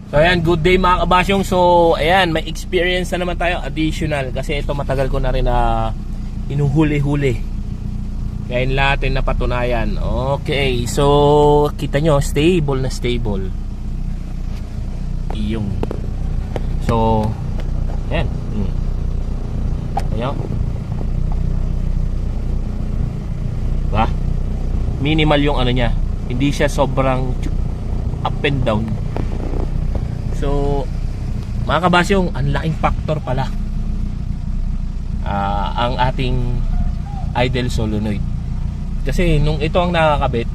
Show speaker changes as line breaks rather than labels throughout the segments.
So ayan, good day mga kabasyong. So ayan, may experience na naman tayo additional. Kasi ito matagal ko na rin na inuhuli-huli. Ngayon natin napatunayan. Okay, so kita nyo, stable na stable. Iyong. So ayan. Ayan. Ba? Minimal yung ano niya. Hindi siya sobrang up and down. So mga kabasyong, ang laking factor pala ang ating idle solenoid. Kasi nung ito ang nakakabit,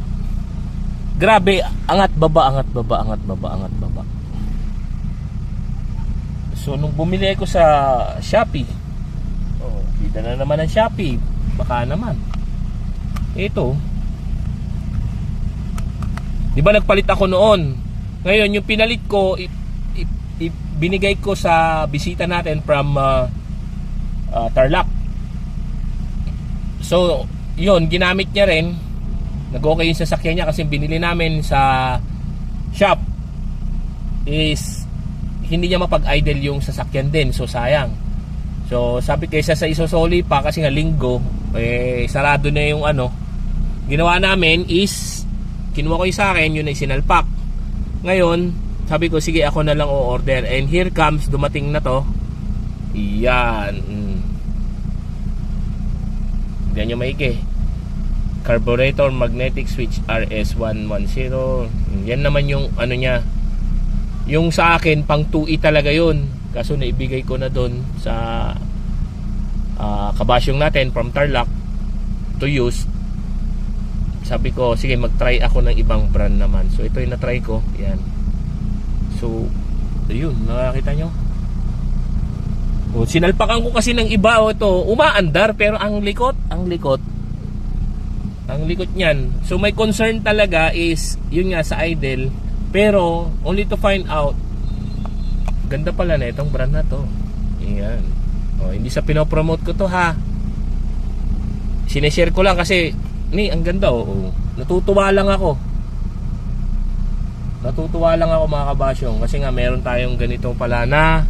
grabe, angat baba, angat baba, angat baba, angat baba. So nung bumili ko sa Shopee, kita na naman ang Shopee, baka naman ito, di ba nagpalit ako noon? Ngayon yung pinalit ko, binigay ko sa bisita natin from Tarlac. So yun, ginamit niya rin. Nag-okay yung sasakyan niya kasi binili namin sa shop. Is hindi niya mapag-idle yung sasakyan din. So sayang. So sabi kaysa sa isosoli pa kasi nga linggo, sarado na yung ano. Ginawa namin is kinuha ko yung sa akin, yun ay sinalpak. Ngayon sabi ko, sige ako na lang o-order. And here comes, dumating na to. Yan. Yan yung maigi. Carburetor magnetic switch RS110. Yan naman yung ano niya. Yung sa akin, pang 2E talaga yun. Kaso naibigay ko na doon sa kabasyong natin from Tarlac to use. Sabi ko, sige mag-try ako ng ibang brand naman. So ito yung na-try ko. Yan. So, ayun, nakakita nyo. Sinalpakan ko kasi ng iba. Ito, umaandar pero ang likot niyan. So may concern talaga is yun nga sa idle. Pero only to find out, ganda pala na itong brand na to. Ayan. Hindi sa pinopromote ko to ha. Sineshare ko lang kasi ang ganda Natutuwa lang ako mga kabasyong. Kasi nga meron tayong ganito pala na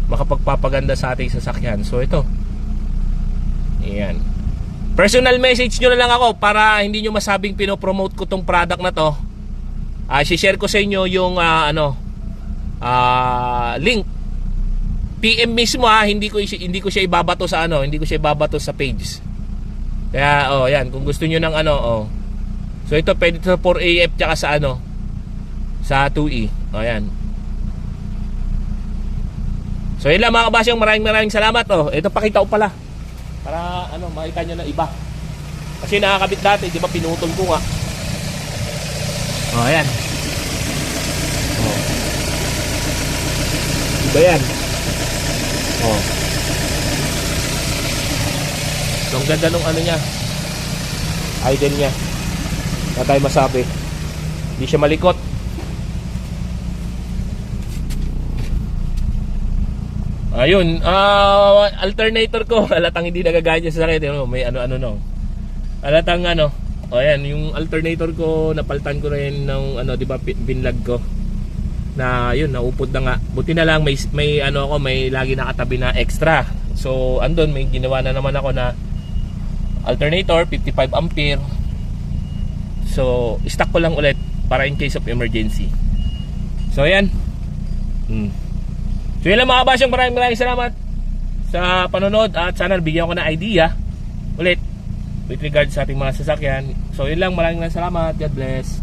makapagpapaganda sa ating sasakyan. So ito. Ayan. Personal message nyo na lang ako para hindi nyo masabing pinopromote ko tong product na to. I-share ko sa inyo yung link. PM mismo hindi ko siya ibabato sa hindi ko siya ibabato sa page. Kaya yan, kung gusto niyo ng So ito pwede sa 4AF tsaka sa sa 2E. Ayan. So yun lang mga kabasyong, maraming salamat. Ito pakita ko pala. Para makita nyo na iba. Kasi nakakabit dati, di ba pinutol ko nga. Ayan. Iba yan. So ang ganda nung niya, idle niya. Na tayo masabi. Hindi siya malikot. Ayun, alternator ko, halatang hindi nagagaya sa sakit. May no. Halatang ayan, yung alternator ko, napaltan ko rin ng di ba, binlag ko. Na yun, naupod na nga. Buti na lang may may lagi nakatabi na extra. So, andun may ginawa na naman ako na alternator, 55 ampere. So, stock ko lang ulit para in case of emergency. So, ayan. So yun lang mga kabasyong, maraming salamat sa panonood at sana bigyan ko na idea ulit with regards sa ating mga sasakyan. So yun lang, maraming salamat. God bless.